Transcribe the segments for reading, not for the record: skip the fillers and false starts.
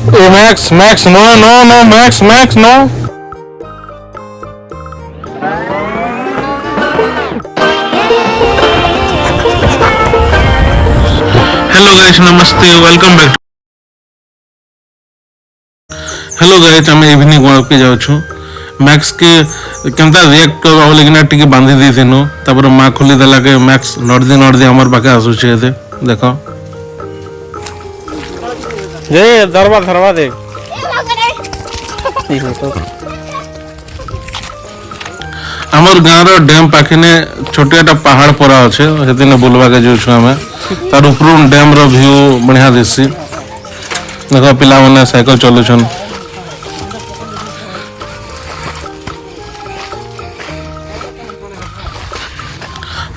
ए Max Max no no no Max Max no. Hello guys नमस्ते welcome back. Hello guys आम evening walk पे जाऊँ max के केमता react कर लेकिन टिके बांधी देथिनु तापर माँ खोली देला के मैक्स नर्दी हमर पाखे आसुचे देख जे धरवा दे हमर गाँव रो डैम पाखे ने छोटियाटा पहाड़ परा अच्छे से बुलवा के जाऊँ आम तार ऊपर डैम रो व्यू बढ़िया दिसी देख पिला माने साइकिल चलुछन।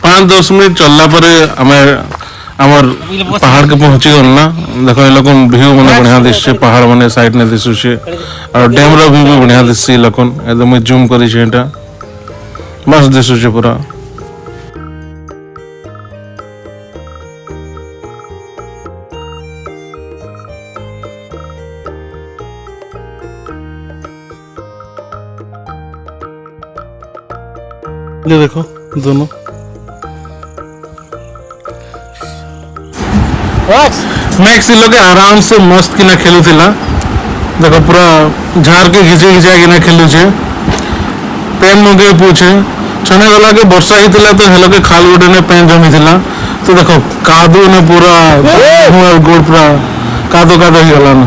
पाँच 10 मिनट चलला पर आमर पहाड़ के पहुंची गल ना देख लोक व्यू मैंने बढ़िया दिशे पहाड़ मैंने साइड ने दिशुचे और डैम रो व्यू भी बढ़िया दिशे लोकन एकदम जूम करी मस्त दिशुचे पूरा। ये देखो दोनों मैक्स लोग आराम से मस्त किना खेलुला देखो पूरा झाड़ के घिचा किना खेलुचे पेन मगे पूछे छने गला के वर्षा हितला तो हेलो के खाल गोटे ने पेन जमी थिला तो देखो कादू ने पूरा गोड़ पूरा कादो ही गला ना।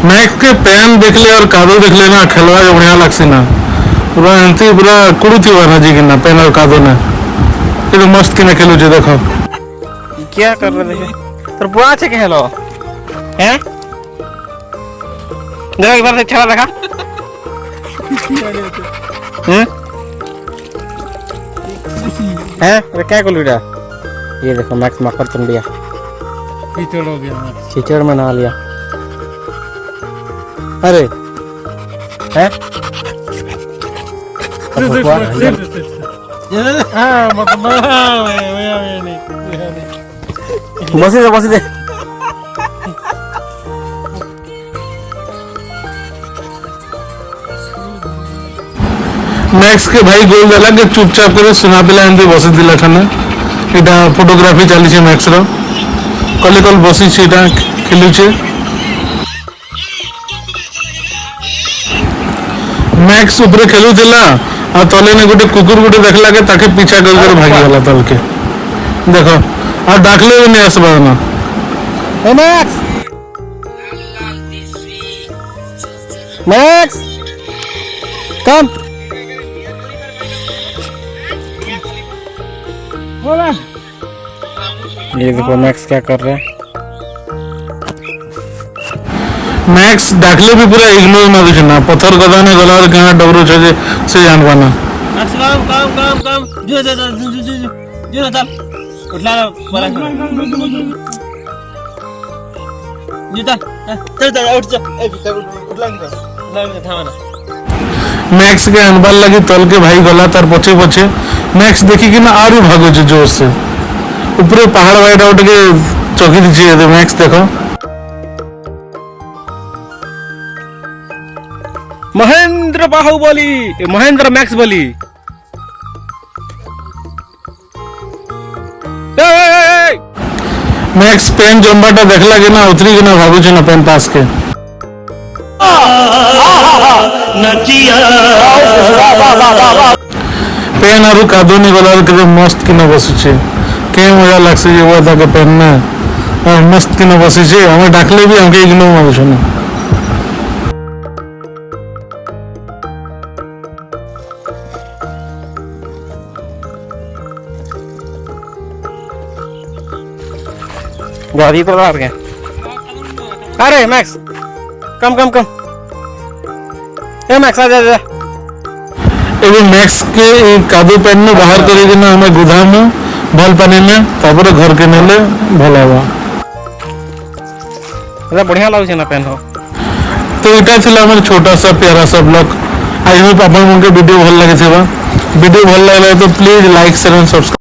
मैक्स के पेन देख ले और कादो देख ले ना खेलवा के बढ़िया लगसी ना पूरा एंती पूरा कुड़ू थी ना जी किना पेन और कादो ने ये तो मस्त किना खेलु जे देखो क्या कर रहे थे तर बुआ छे के हेलो हैं देख एक बार से छला देखा हैं अरे क्या कर लिया ये देखो मैक्स मकर चल लिया कीचड़ हो गया कीचड़ में नहा लिया अरे हैं बसी दे मैक्स के भाई गोल देला के चुपचाप करे सुना पिला एंती बसी दिला खाना एटा फोटोग्राफी चली छे मैक्स रो कल कल बसी छे एटा खेलु छे। मैक्स ऊपर खेलु थिला आ तले ने गोटे कुकुर गोटे देखला के ताके पीछा कर भागी गला तल के देखो आ डाकले भी नहीं आसबा ना ए मैक्स कम ये देखो मैक्स क्या कर रहा है मैक्स डाकले भी पूरा इग्नोर मारू छे ना पत्थर गदा ने गला और कहां डबरो छे से जान पाना काम जो ना चल उठला बड़ा चल उठ जा ए उठला थामा मैक्स के अनबाल लगी तल के भाई गला तार पछे पछे मैक्स देखी कि ना आरु भागो छे जोर से ऊपर पहाड़ वाइड आउट के चौकी दीजिए तो मैक्स देखो महेंद्र बाहुबली महेंद्र मैक्स बली मैक्स पेन जम्बाटा देखला के ना उतरी के ना भागो छे ना पेन पास के पेन आरु कादो ने गला के मस्त किना बसु छे के मजा लागसे ये हुआ था के पेन में मस्त किना बसु छे हमें डाकले भी हमके इग्नोर मारू छे ना गाड़ी तो लगा गया अरे मैक्स कम ए मैक्स आ जा एवं मैक्स के कादो पेन में बाहर करेगी ना हमें गोदाम में भल पानी में तापर घर के नेले भला हुआ अरे बढ़िया लागु छे ना पेन हो तो इटा थिला हमर छोटा सा प्यारा सा ब्लॉग आई होप आपन के वीडियो भल लागे छेबा वीडियो भल लागले तो please like share and subscribe.